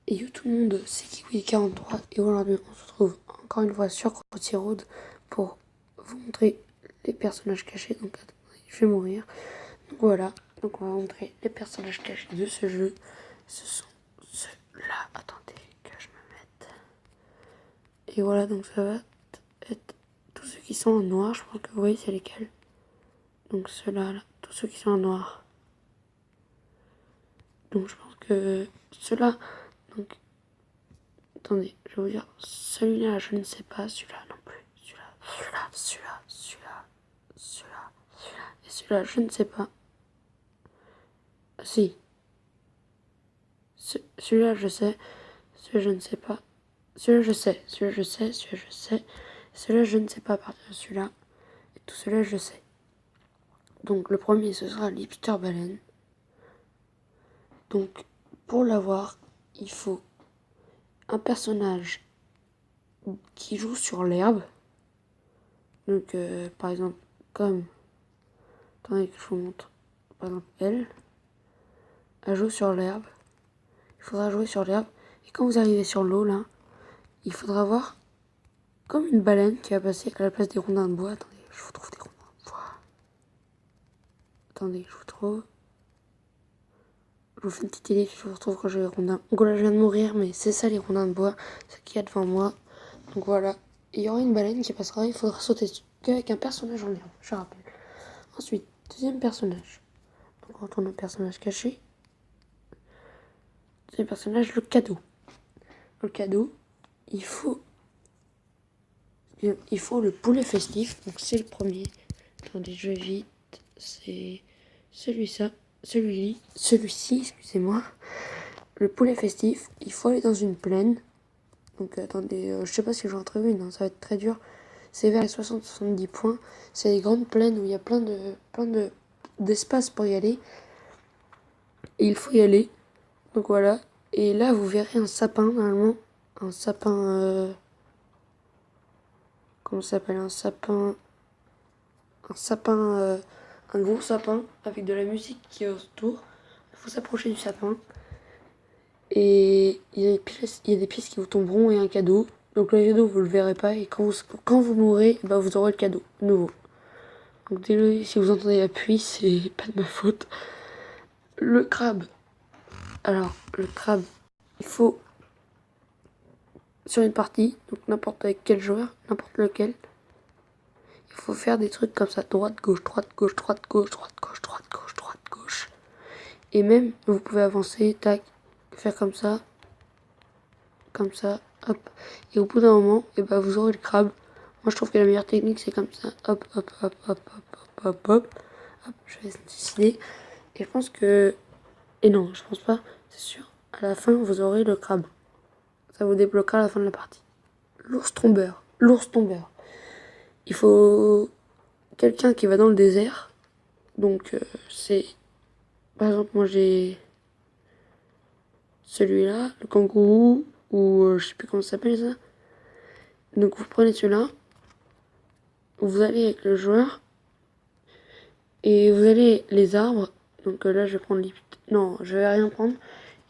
Et yo tout le monde, c'est Kiwi43 et aujourd'hui on se retrouve encore une fois sur Crossy Road pour vous montrer les personnages cachés. Donc attendez, je vais mourir. Donc voilà, donc on va montrer les personnages cachés de ce jeu. Ce sont ceux-là, attendez que je me mette. Et voilà, donc ça va être tous ceux qui sont en noir, je pense que vous voyez c'est lesquels. Donc ceux-là, là, tous ceux qui sont en noir. Donc je pense que ceux-là, donc attendez, je vais vous dire, celui-là, je ne sais pas, celui-là non plus, celui-là, et celui-là, je ne sais pas. Ah, si, celui-là, je sais, celui-là, je ne sais pas, celui-là, je sais, celui-là, je sais, celui-là, je sais, celui-là, je ne sais pas à partir de celui-là, et tout celui-là, je sais. Donc, le premier, ce sera l'hipster baleine. Donc, pour l'avoir, il faut un personnage qui joue sur l'herbe. Donc, par exemple, comme, attendez que je vous montre, par exemple, elle joue sur l'herbe. Il faudra jouer sur l'herbe. Et quand vous arrivez sur l'eau, là, il faudra voir comme une baleine qui va passer à la place des rondins de bois. Attendez, je vous trouve des rondins de bois. Attendez, je vous trouve. Je vous fais une petite idée que je vous retrouve quand j'ai les rondins. Donc là, je viens de mourir, mais c'est ça les rondins de bois, ce qu'il y a devant moi. Donc voilà. Il y aura une baleine qui passera, il faudra sauter dessus. Qu'avec un personnage en herbe, je rappelle. Ensuite, deuxième personnage. Donc on retourne au personnage caché. Deuxième personnage, le cadeau. Le cadeau, il faut le poulet festif, donc c'est le premier. Attendez, je vais vite. C'est celui-ci, excusez-moi. Le poulet festif, il faut aller dans une plaine. Donc attendez, je sais pas si j'en trouve une, hein, ça va être très dur. C'est vers les 60-70 points. C'est des grandes plaines où il y a plein d'espace pour y aller. Et il faut y aller. Donc voilà. Et là, vous verrez un sapin, normalement. Un sapin... comment ça s'appelle? Un sapin, un gros sapin avec de la musique qui est autour. Il faut s'approcher du sapin. Et il y a des pièces qui vous tomberont et un cadeau. Donc le cadeau, vous le verrez pas. Et quand vous mourrez, bah, vous aurez le cadeau nouveau. Donc désolé si vous entendez la pluie, c'est pas de ma faute. Le crabe. Alors, le crabe, il faut sur une partie, donc n'importe avec quel joueur, n'importe lequel, il faut faire des trucs comme ça, droite, gauche, droite, gauche, droite, gauche, droite, gauche, droite, gauche, droite, gauche. Et même, vous pouvez avancer, tac, faire comme ça, hop. Et au bout d'un moment, et bah, vous aurez le crabe. Moi, je trouve que la meilleure technique, c'est comme ça, hop, hop, hop, hop, hop, hop, hop, hop. Hop, je vais décider. Et je pense que... Et non, je pense pas, c'est sûr. À la fin, vous aurez le crabe. Ça vous débloquera à la fin de la partie. L'ours tombeur. L'ours tombeur. Il faut quelqu'un qui va dans le désert. Donc, c'est... Par exemple, moi, j'ai celui-là, le kangourou, ou je sais plus comment ça s'appelle ça. Donc, vous prenez celui-là. Vous allez avec le joueur. Et vous allez les arbres. Donc là, je vais prendre les... Non, je vais rien prendre.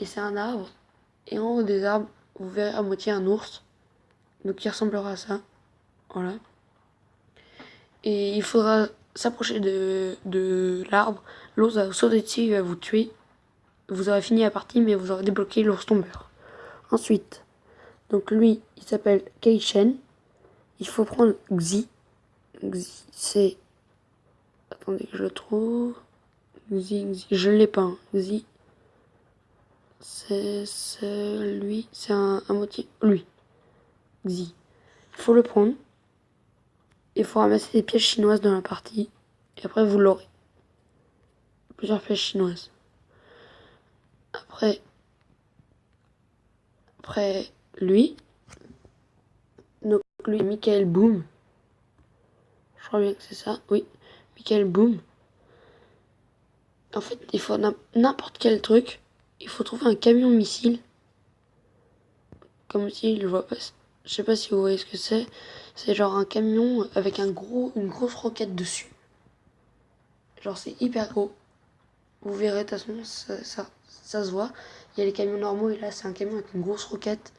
Et c'est un arbre. Et en haut des arbres, vous verrez à moitié un ours. Donc qui ressemblera à ça. Voilà. Et il faudra s'approcher de l'arbre. L'ours va vous sauter dessus, il va vous tuer. Vous aurez fini la partie, mais vous aurez débloqué l'ours tombeur. Ensuite, donc lui, il s'appelle Keishen. Il faut prendre Xi. Xi, c'est... Attendez que je le trouve. Xi, je l'ai pas. Hein. Xi, c'est lui. C'est un motif. Lui. Xi. Il faut le prendre. Il faut ramasser des pièces chinoises dans la partie. Et après, vous l'aurez. Plusieurs pièces chinoises. Après lui, donc lui, Michael Boom. Je crois bien que c'est ça, oui. Michael Boom. En fait, il faut n'importe quel truc. Il faut trouver un camion missile. Comme si je vois pas. Je sais pas si vous voyez ce que c'est. C'est genre un camion avec une grosse roquette dessus. Genre c'est hyper gros. Vous verrez de toute façon, ça se voit. Il y a les camions normaux et là c'est un camion avec une grosse roquette.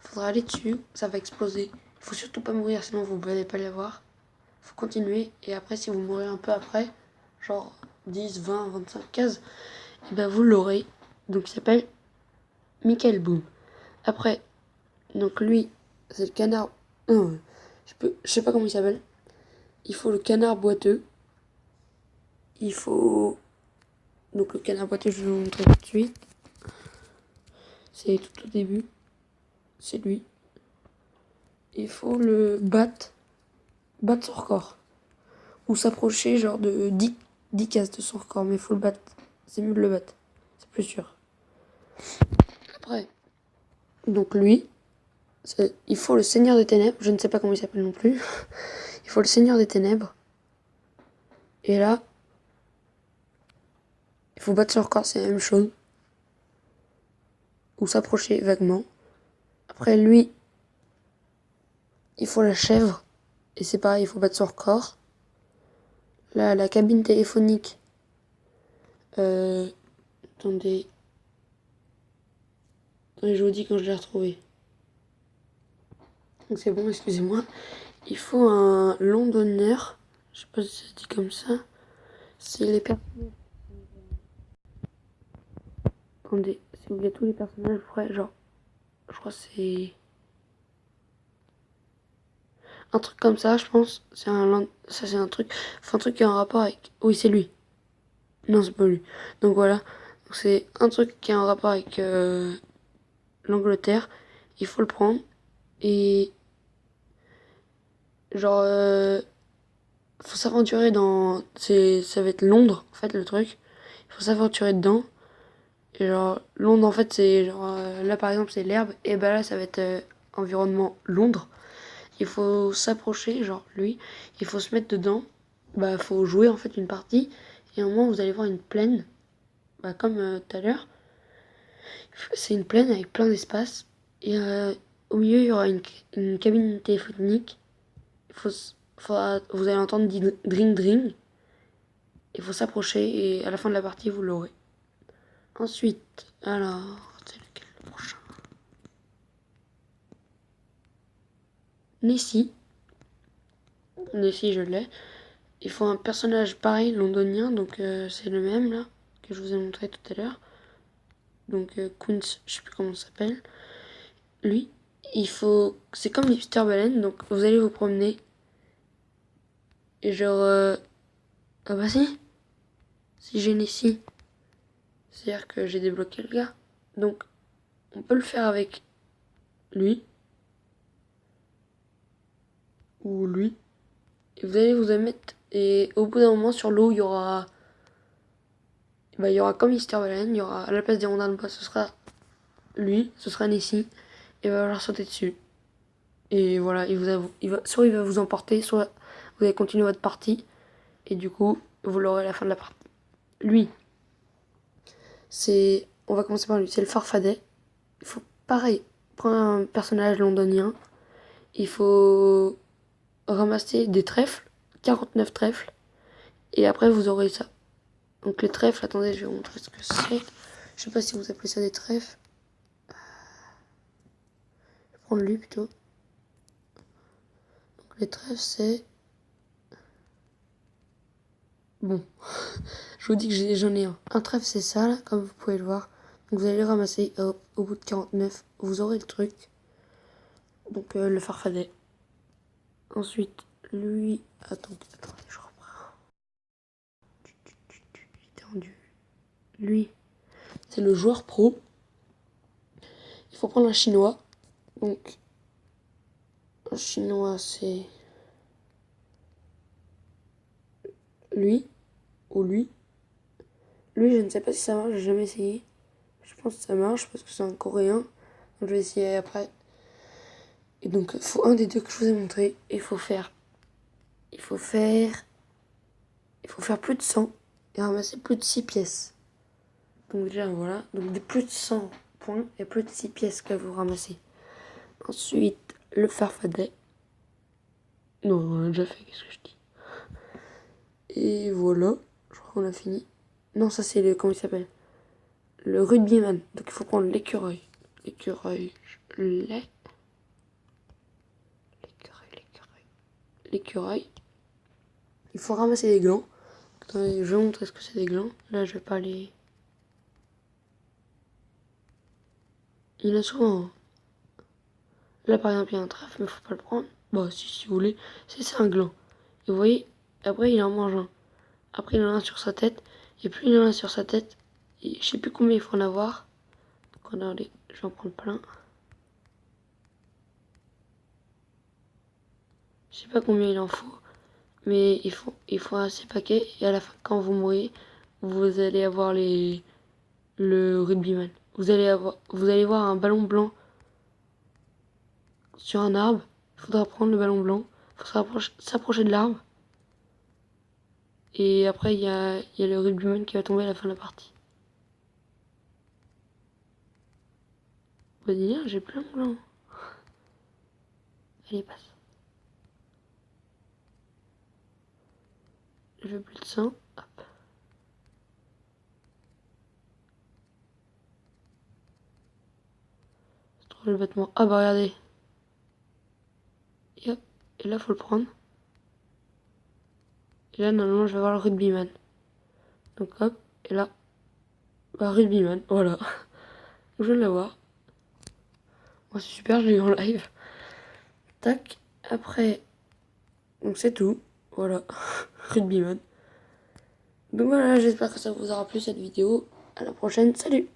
Faudra aller dessus, ça va exploser. Il faut surtout pas mourir sinon vous n'allez pas les voir. Faut continuer et après si vous mourrez un peu après, genre 10, 20, 25 cases, et ben vous l'aurez. Donc il s'appelle Michael Boom. Après, donc lui, c'est le canard. Je sais pas comment il s'appelle. Il faut le canard boiteux. Il faut. Donc le canard boiteux, je vais vous montrer tout de suite. C'est tout au début. C'est lui. Il faut le battre. Battre son record. Ou s'approcher genre de 10 cases de son record. Mais il faut le battre. C'est mieux de le battre. C'est plus sûr. Après. Donc lui. Il faut le Seigneur des Ténèbres. Je ne sais pas comment il s'appelle non plus. Il faut le Seigneur des Ténèbres. Et là. Il faut battre son record, c'est la même chose. Ou s'approcher vaguement. Après lui. Il faut la chèvre. Et c'est pareil, il faut battre son record. Là, la cabine téléphonique. Attendez. Attendez, je vous dis quand je l'ai retrouvé. Donc c'est bon, excusez-moi. Il faut un londonneur. Je sais pas si ça dit comme ça. C'est les personnages. Attendez, si vous voulez tous les personnages, après, genre. Je crois que c'est. Un truc comme ça, je pense. Ça, c'est un truc. Enfin, un truc qui a un rapport avec. Oui, c'est lui. Non, c'est pas lui. Donc voilà. Donc, c'est un truc qui a un rapport avec l'Angleterre. Il faut le prendre. Et. Genre. Faut s'aventurer dans. Ça va être Londres, en fait, le truc. Il faut s'aventurer dedans. Et genre, Londres, en fait, c'est genre. Là, par exemple, c'est l'herbe. Et bah là, ça va être environnement Londres. Il faut s'approcher, genre lui. Il faut se mettre dedans. Bah, faut jouer, en fait, une partie. Et à un moment, vous allez voir une plaine. Bah, comme tout à l'heure. C'est une plaine avec plein d'espace. Et au milieu, il y aura une cabine téléphonique. Il vous allez entendre dire dring dring. Il faut s'approcher et à la fin de la partie, vous l'aurez. Ensuite, alors, c'est lequel le prochain? Nessie. Nessie, je l'ai. Il faut un personnage pareil, londonien, donc c'est le même là, que je vous ai montré tout à l'heure. Donc Kunz, je sais plus comment ça s'appelle. Lui, il faut. C'est comme les Peter Baleine, donc vous allez vous promener. Et genre. Ah bah si! Si j'ai Nessie, c'est-à-dire que j'ai débloqué le gars. Donc, on peut le faire avec lui. Ou lui. Et vous allez vous mettre. Et au bout d'un moment, sur l'eau, il y aura. Bah, il y aura comme Mister Baleine, il y aura à la place des rondins de bois, ce sera lui, ce sera Nessie. Et il va falloir sauter dessus. Et voilà, soit il va vous emporter, soit vous allez continuer votre partie. Et du coup, vous l'aurez à la fin de la partie. Lui, c'est. On va commencer par lui, c'est le Farfadet. Il faut, pareil, prendre un personnage londonien. Il faut ramasser des trèfles, 49 trèfles. Et après, vous aurez ça. Donc les trèfles, attendez, je vais vous montrer ce que c'est. Je sais pas si vous appelez ça des trèfles. Je vais prendre lui plutôt. Donc les trèfles, c'est. Bon. Je vous dis que j'en ai un. Un trèfle, c'est ça, là, comme vous pouvez le voir. Donc vous allez le ramasser au bout de 49. Vous aurez le truc. Donc le Farfadet. Ensuite, lui. Attendez, je reprends. J'étais rendu. Lui, c'est le joueur pro. Il faut prendre un chinois. Donc, un chinois, c'est lui ou lui. Lui, je ne sais pas si ça marche, j'ai jamais essayé. Je pense que ça marche parce que c'est un coréen. Donc, je vais essayer après. Et donc, il faut un des deux que je vous ai montré. Il faut faire. Il faut faire. Il faut faire plus de 100 et ramasser plus de 6 pièces. Donc, déjà, voilà. Donc, des plus de 100 points et plus de 6 pièces que vous ramassez. Ensuite, le farfadet. Non, on a déjà fait, qu'est-ce que je dis? Et voilà. Je crois qu'on a fini. Non, ça, c'est le. Comment il s'appelle? le rugbyman. Donc il faut prendre l'écureuil. L'écureuil, je l'ai. L'écureuil. Il faut ramasser des glands. Attendez, je vais vous montrer ce que c'est des glands. Là, je vais pas les... Il y en a souvent. Hein. Là, par exemple, il y a un trèfle, mais faut pas le prendre. Bon, si vous voulez. C'est un gland. Et vous voyez, après, il en mange un. Après, il en a un sur sa tête. Et plus il en a sur sa tête, je sais plus combien il faut en avoir. Donc, regardez, je vais en prendre plein. Je sais pas combien il en faut. Mais il faut assez paquets. Et à la fin, quand vous mourrez, vous allez avoir le rugbyman. Vous allez voir un ballon blanc sur un arbre. Il faudra prendre le ballon blanc. Il faut s'approcher de l'arbre. Et après, il y a le rugbyman qui va tomber à la fin de la partie. Vous allez dire, j'ai plein de blancs. Allez, passe. Je veux plus de sang. Hop. C'est trop le vêtement. Ah bah regardez. Et hop. Et là, faut le prendre. Et là, normalement, je vais voir le rugbyman. Donc hop. Et là, bah rugbyman. Voilà. Je viens de l'avoir. Moi, c'est super, je l'ai eu en live. Tac. Après, donc c'est tout. Voilà. Rugbyman. Donc voilà, j'espère que ça vous aura plu cette vidéo. À la prochaine. Salut!